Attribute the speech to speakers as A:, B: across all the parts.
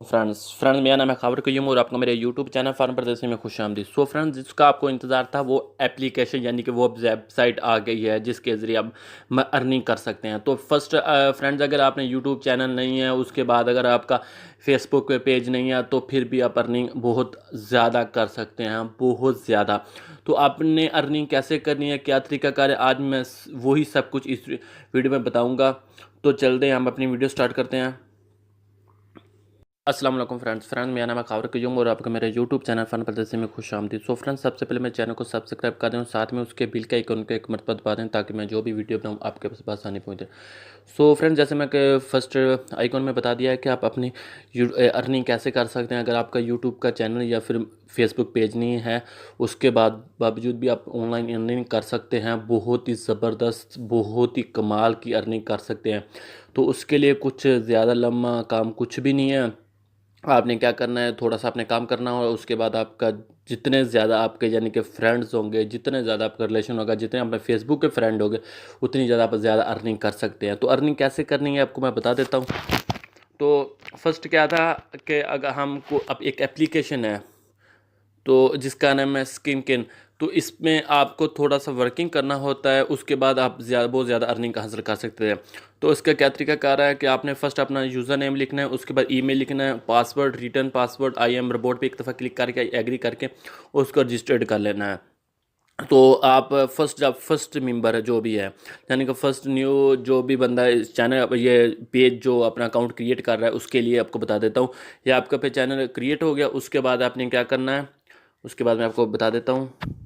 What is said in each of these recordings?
A: Friends मेरा नाम है खावर कयूम और आपका मेरे यूट्यूब चैनल फार्म परदेसी में खुश आमदीद। सो फ्रेंड्स, जिसका आपको इंतज़ार था वो एप्लीकेशन यानी कि वो वेबसाइट आ गई है जिसके ज़रिए आप अर्निंग कर सकते हैं। तो फर्स्ट फ्रेंड्स, अगर आपने यूट्यूब चैनल नहीं है, उसके बाद अगर आपका फेसबुक पे पेज नहीं है, तो फिर भी आप अर्निंग बहुत ज़्यादा कर सकते हैं, बहुत ज़्यादा। तो आपने अर्निंग कैसे करनी है, क्या तरीकाकार है, आज मैं वही सब कुछ इस वीडियो में बताऊँगा। तो चलते हैं, हम अपनी वीडियो स्टार्ट करते हैं। अस्सलाम वालेकुम फ्रेंड्स मेरा नाम है खावर कयूम और आपका मेरे यूट्यूब चैनल फन परदेसी में खुश आमदीद। सो फ्रेंड्स, सबसे पहले मेरे चैनल को सब्सक्राइब कर दें, साथ में उसके बिल के आइकन को एक मरतबा दबा दें ताकि मैं जो भी वीडियो बनाऊँ आपके पास आसानी पहुँचे। सो फ्रेंड्स, जैसे मैं फर्स्ट आइकन में बता दिया है कि आप अपनी अर्निंग कैसे कर सकते हैं। अगर आपका यूट्यूब का चैनल या फिर फेसबुक पेज नहीं है, उसके बाद बावजूद भी आप ऑनलाइन अर्निंग कर सकते हैं, बहुत ही ज़बरदस्त, बहुत ही कमाल की अर्निंग कर सकते हैं। तो उसके लिए कुछ ज़्यादा लम्बा काम कुछ भी नहीं है। आपने क्या करना है, थोड़ा सा आपने काम करना होगा, उसके बाद आपका जितने ज़्यादा आपके यानी कि फ्रेंड्स होंगे, जितने ज़्यादा आपका रिलेशन होगा, जितने अपने फेसबुक के फ्रेंड होंगे, उतनी ज़्यादा आप ज़्यादा अर्निंग कर सकते हैं। तो अर्निंग कैसे करनी है आपको मैं बता देता हूँ। तो फर्स्ट क्या था कि अगर हमको अब एक एप्लीकेशन है तो जिसका नाम है स्किमकिन। तो इसमें आपको थोड़ा सा वर्किंग करना होता है, उसके बाद आप बहुत ज़्यादा अर्निंग हासिल कर सकते हैं। तो इसका क्या तरीका कार है कि आपने फर्स्ट अपना यूज़र नेम लिखना है, उसके बाद ईमेल लिखना है, password, return password, I am robot पे एक दफ़ा क्लिक करके एग्री करके उसको रजिस्टर्ड कर लेना है। तो आप जब फर्स्ट मेंबर है जो भी है, यानी कि फर्स्ट न्यू जो भी बंदा इस चैनल ये पेज जो अपना अकाउंट क्रिएट कर रहा है, उसके लिए आपको बता देता हूँ। ये आपका पे चैनल क्रिएट हो गया, उसके बाद आपने क्या करना है, उसके बाद मैं आपको बता देता हूँ।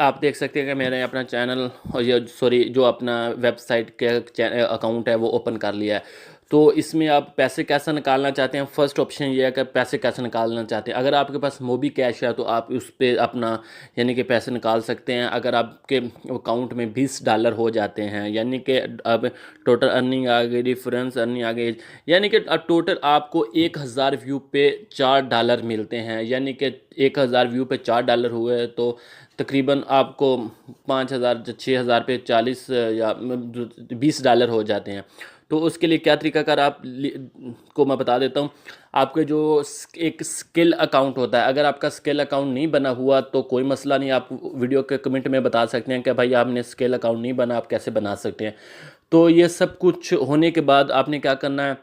A: आप देख सकते हैं कि मैंने अपना चैनल और ये सॉरी जो अपना वेबसाइट के अकाउंट है वो ओपन कर लिया है। तो इसमें आप पैसे कैसे निकालना चाहते हैं, फर्स्ट ऑप्शन ये है कि पैसे कैसे निकालना चाहते हैं। अगर आपके पास मोबी कैश है तो आप उस पर अपना यानी कि पैसे निकाल सकते हैं। अगर आपके अकाउंट में $20 हो जाते हैं, यानी कि अब टोटल अर्निंग आ गई, डिफरेंस अर्निंग आ गई, यानी कि टोटल आपको 1000 व्यू पे $4 मिलते हैं। यानी कि 1000 व्यू पे $4 हुए तो तकरीबन आपको 5000 6000 पे 40 या $20 हो जाते हैं। तो उसके लिए क्या तरीकाकार आप को मैं बता देता हूँ। आपके जो एक स्किल अकाउंट होता है, अगर आपका स्किल अकाउंट नहीं बना हुआ तो कोई मसला नहीं, आप वीडियो के कमेंट में बता सकते हैं कि भाई आपने स्किल अकाउंट नहीं बना, आप कैसे बना सकते हैं। तो ये सब कुछ होने के बाद आपने क्या करना है,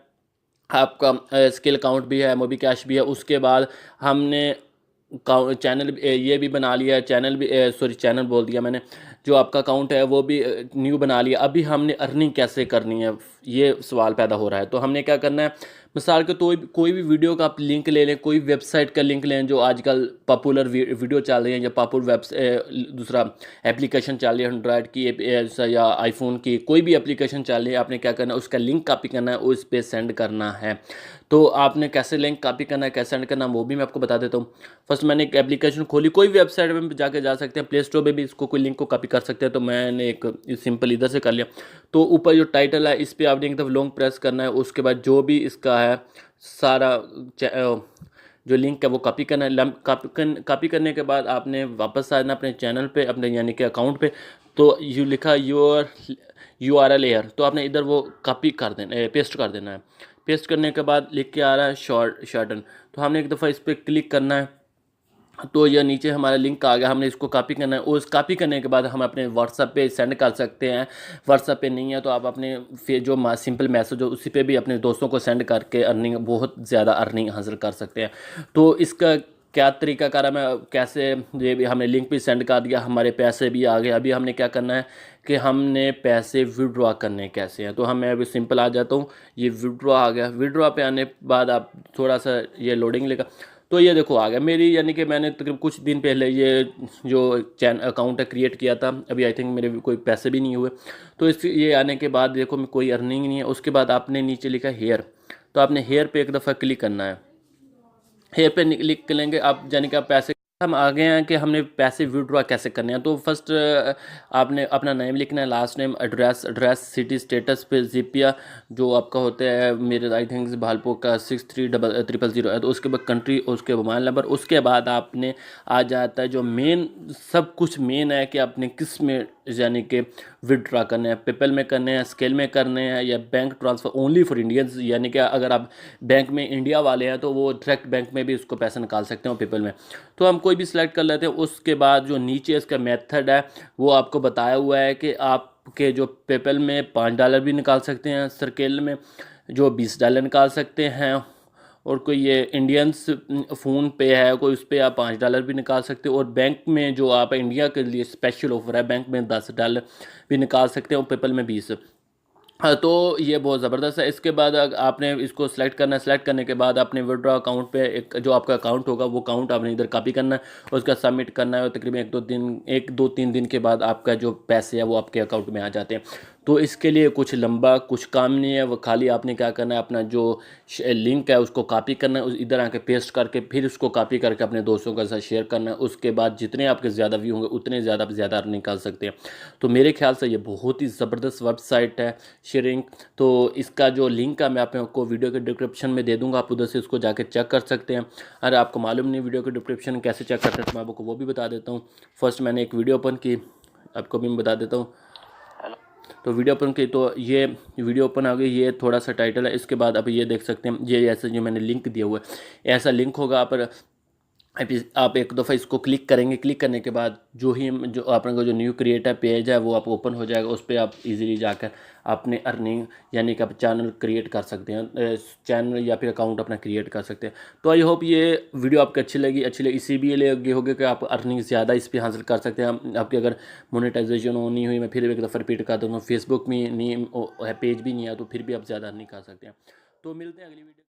A: आपका स्किल अकाउंट भी है, मोबी कैश भी है, उसके बाद हमने चैनल ये भी बना लिया है, चैनल भी सॉरी चैनल बोल दिया मैंने, जो आपका अकाउंट है वो भी न्यू बना लिया। अभी हमने अर्निंग कैसे करनी है ये सवाल पैदा हो रहा है। तो हमने क्या करना है, मिसाल के तो कोई भी वीडियो का आप लिंक ले लें, कोई वेबसाइट का लिंक लें जो आजकल पॉपुलर वीडियो चल रही है या पॉपुलर दूसरा एप्लीकेशन चल रही है, एंड्रॉयड की या आईफोन की कोई भी एप्लीकेशन चल रही है। आपने क्या करना है, उसका लिंक कॉपी करना है, उस पर सेंड करना है। तो आपने कैसे लिंक कॉपी करना है, कैसे सेंड करना है, वो भी मैं आपको बता देता हूँ। फर्स्ट मैंने एक एप्लीकेशन खोली, कोई भी वेबसाइट में जाके जा सकते हैं, प्ले स्टोर पे भी इसको कोई लिंक को कॉपी कर सकते हैं। तो मैंने एक सिंपल इधर से कर लिया। तो ऊपर जो टाइटल है इस पर आपने एक दफ़ा लॉन्ग प्रेस करना है, उसके बाद जो भी इसका है सारा जो लिंक है वो कॉपी करना है। कॉपी करने के बाद आपने वापस आना अपने चैनल पे, अपने यानी कि अकाउंट पे। तो यू लिखा योर URL एयर, तो आपने इधर वो कॉपी कर देना, पेस्ट कर देना है। पेस्ट करने के बाद लिख के आ रहा है शॉर्टन, तो हमने एक दफ़ा इस पर क्लिक करना है। तो यह नीचे हमारा लिंक आ गया, हमने इसको कॉपी करना है। उस कॉपी करने के बाद हम अपने व्हाट्सएप पे सेंड कर सकते हैं। व्हाट्सएप पे नहीं है तो आप अपने जो सिंपल मैसेज हो उसी पे भी अपने दोस्तों को सेंड करके अर्निंग बहुत ज़्यादा अर्निंग हासिल कर सकते हैं। तो इसका क्या तरीका कार है, मैं कैसे, ये भी हमने लिंक भी सेंड कर दिया, हमारे पैसे भी आ गए। अभी हमने क्या करना है कि हमने पैसे विड्रॉ करने कैसे हैं। तो हमें अभी सिंपल आ जाता हूँ, ये विड्रॉ आ गया। विड्रॉ पे आने के बाद आप थोड़ा सा ये लोडिंग लेगा, तो ये देखो आ गया मेरी, यानी कि मैंने तकरीबन कुछ दिन पहले ये जो चैन अकाउंट है क्रिएट किया था। अभी आई थिंक मेरे कोई पैसे भी नहीं हुए। तो इस ये आने के बाद देखो कोई अर्निंग नहीं है। उसके बाद आपने नीचे लिखा हेयर, तो आपने हेयर पे एक दफ़ा क्लिक करना है। हेयर पे क्लिक करेंगे आप, यानी कि आप पैसे हम आ गए हैं कि हमने पैसे विड्रॉ कैसे करने हैं। तो फर्स्ट आपने अपना नेम लिखना है, last name, address, city, status पे जिपिया जो आपका होता है, मेरे आई थिंक भालपुर का 630000 है। तो उसके बाद कंट्री, उसके मोबाइल नंबर, उसके बाद आपने आ जाता है जो मेन, सब कुछ मेन है कि आपने किस में यानी कि विड्रॉ करने हैं, पेपल में करने हैं, स्केल में करने हैं, या bank transfer only for Indians, यानी कि अगर आप बैंक में इंडिया वाले हैं तो वो डायरेक्ट बैंक में भी उसको पैसा निकाल सकते हैं पेपल में। तो हम कोई भी सिलेक्ट कर लेते हैं। उसके बाद जो नीचे इसका मेथड है वो आपको बताया हुआ है कि आपके जो पेपल में $5 भी निकाल सकते हैं, सर्केल में जो $20 निकाल सकते हैं, और कोई ये इंडियंस फ़ोन पे है कोई, उस पर आप $5 भी निकाल सकते हो। और बैंक में जो आप इंडिया के लिए स्पेशल ऑफर है, बैंक में $10 भी निकाल सकते हो, पेपल में 20। हाँ, तो ये बहुत ज़बरदस्त है। इसके बाद आपने इसको सेलेक्ट करना है। सेलेक्ट करने के बाद आपने विड्रॉ अकाउंट पे एक जो आपका अकाउंट होगा वो अकाउंट आपने इधर कॉपी करना है और उसका सबमिट करना है, और तकरीबन 1-2-3 दिन के बाद आपका जो पैसे है वो आपके अकाउंट में आ जाते हैं। तो इसके लिए कुछ लंबा कुछ काम नहीं है, वो खाली आपने क्या करना है, अपना जो लिंक है उसको कॉपी करना है, इधर आके पेस्ट करके फिर उसको कॉपी करके अपने दोस्तों के साथ शेयर करना है। उसके बाद जितने आपके ज़्यादा व्यू होंगे उतने ज़्यादा निकाल सकते हैं। तो मेरे ख्याल से ये बहुत ही ज़बरदस्त वेबसाइट है शेयरिंग। तो इसका जो लिंक है मैं आपको वीडियो के डिस्क्रिप्शन में दे दूंगा, आप उधर से उसको जाके चेक कर सकते हैं। अगर आपको मालूम नहीं वीडियो के डिस्क्रिप्शन कैसे चेक करते हैं तो मैं आपको वो भी बता देता हूँ। फर्स्ट मैंने एक वीडियो ओपन की, आपको भी मैं बता देता हूँ। तो वीडियो ओपन की, तो ये वीडियो ओपन आ गई, ये थोड़ा सा टाइटल है। इसके बाद आप ये देख सकते हैं, ये ऐसे जो मैंने लिंक दिया हुआ है ऐसा लिंक होगा। आप एक दफ़ा इसको क्लिक करेंगे। क्लिक करने के बाद जो आपका जो न्यू क्रिएटर पेज है वो आप ओपन हो जाएगा। उस पर आप इजीली जाकर अपने अर्निंग यानी कि आप चैनल क्रिएट कर सकते हैं, चैनल या फिर अकाउंट अपना क्रिएट कर सकते हैं। तो आई होप ये वीडियो आपको अच्छी लगी इसी भी लगी होगी कि आप अर्निंग ज़्यादा इस पर हासिल कर सकते हैं। आपकी अगर मोनेटाइजेशन ऑन नहीं हुई, मैं फिर एक दफ़ा रिपीट कर दूँगा, फेसबुक में नहीं है, पेज भी नहीं है, तो फिर भी आप ज़्यादा अर्निंग कर सकते हैं। तो मिलते हैं अगली वीडियो।